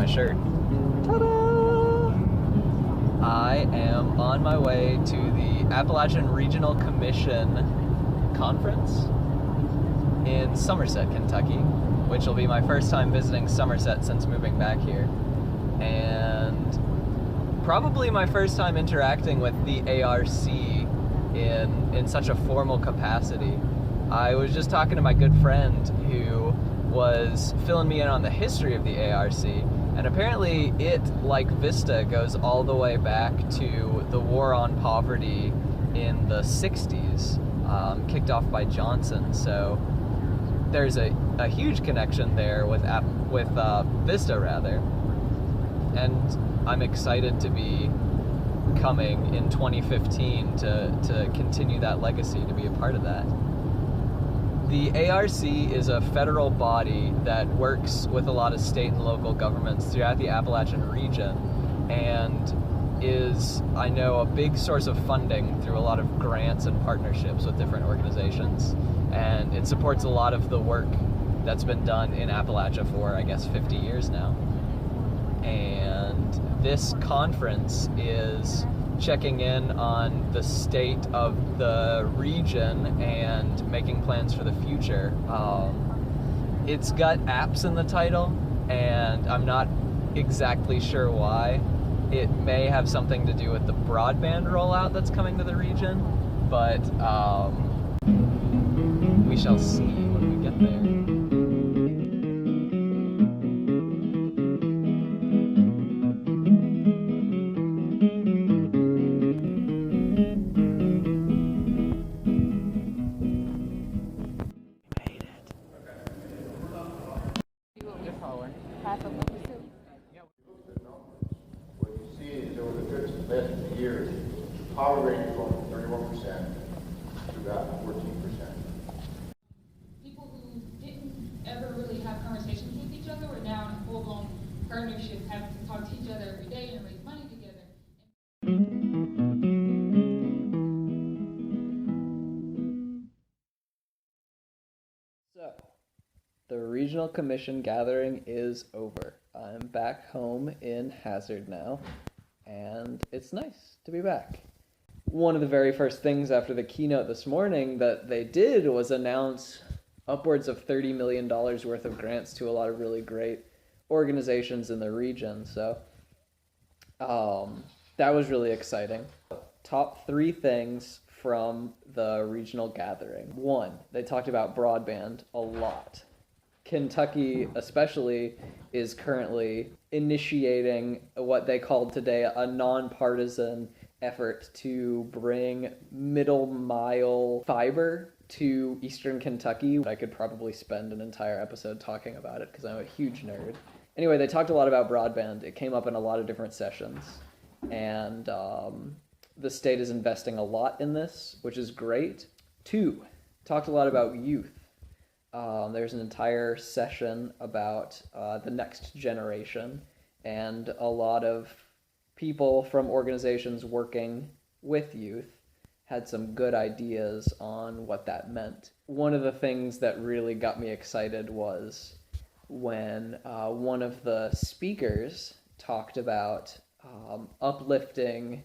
shirt. Ta-da! I am on my way to the Appalachian Regional Commission conference in Somerset, Kentucky, which will be my first time visiting Somerset since moving back here. And probably my first time interacting with the ARC in such a formal capacity. I was just talking to my good friend who was filling me in on the history of the ARC, and apparently it, like VISTA, goes all the way back to the War on Poverty in the 60s, kicked off by Johnson. So there's a huge connection there with VISTA, rather. And I'm excited to be coming in 2015 to continue that legacy, to be a part of that. The ARC is a federal body that works with a lot of state and local governments throughout the Appalachian region, and is, I know, a big source of funding through a lot of grants and partnerships with different organizations. And it supports a lot of the work that's been done in Appalachia for, I guess, 50 years now. And this conference is checking in on the state of the region and making plans for the future. It's got apps in the title, and I'm not exactly sure why. It may have something to do with the broadband rollout that's coming to the region, but we shall see when we get there. What you see is over the last 50 years, poverty rate is going from 31% to about 14%. People who didn't ever really have conversations with each other are now in a full-blown partnership, having to talk to each other every day and raise money together. So, the Regional Commission gathering is over. I'm back home in Hazard now, and it's nice to be back. One of the very first things after the keynote this morning that they did was announce upwards of $30 million worth of grants to a lot of really great organizations in the region. So that was really exciting. Top 3 things from the regional gathering. 1, they talked about broadband a lot. Kentucky especially is currently initiating what they called today a nonpartisan effort to bring middle mile fiber to eastern Kentucky. I could probably spend an entire episode talking about it because I'm a huge nerd. Anyway, they talked a lot about broadband. It came up in a lot of different sessions, and the state is investing a lot in this, which is great. 2, talked a lot about youth. There's an entire session about the next generation, and a lot of people from organizations working with youth had some good ideas on what that meant. One of the things that really got me excited was when one of the speakers talked about uplifting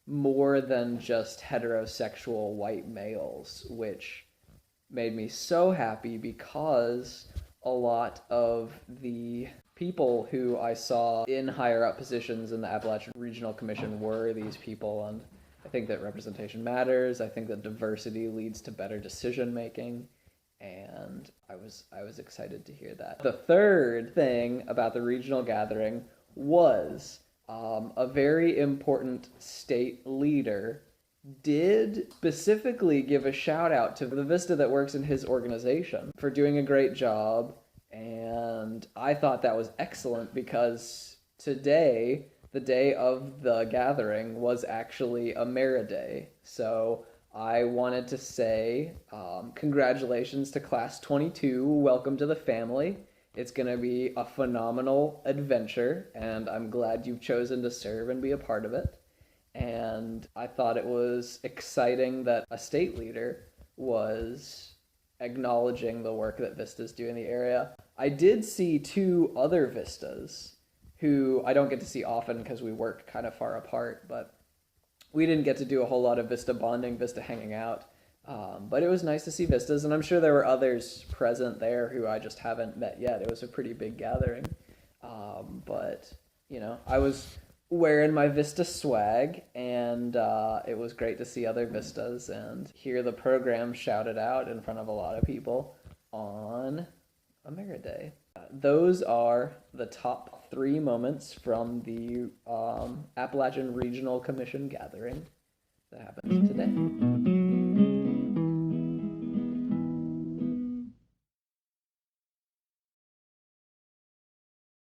more than just heterosexual white males, which made me so happy because a lot of the people who I saw in higher up positions in the Appalachian Regional Commission were these people, and I think that representation matters. I think that diversity leads to better decision making, and I was excited to hear that. The third thing about the regional gathering was a very important state leader did specifically give a shout out to the VISTA that works in his organization for doing a great job, and I thought that was excellent because today, the day of the gathering, was actually a Mera Day. So I wanted to say congratulations to Class 22, welcome to the family. It's going to be a phenomenal adventure, and I'm glad you've chosen to serve and be a part of it. And I thought it was exciting that a state leader was acknowledging the work that VISTAs do in the area. I did see 2 other VISTAs who I don't get to see often because we work kind of far apart, but we didn't get to do a whole lot of Vista bonding, Vista hanging out. But it was nice to see Vistas, and I'm sure there were others present there who I just haven't met yet. It was a pretty big gathering. But, you know, I was wearing my Vista swag, and it was great to see other Vistas and hear the program shouted out in front of a lot of people on America Day. Those are the top 3 moments from the Appalachian Regional Commission gathering that happened today.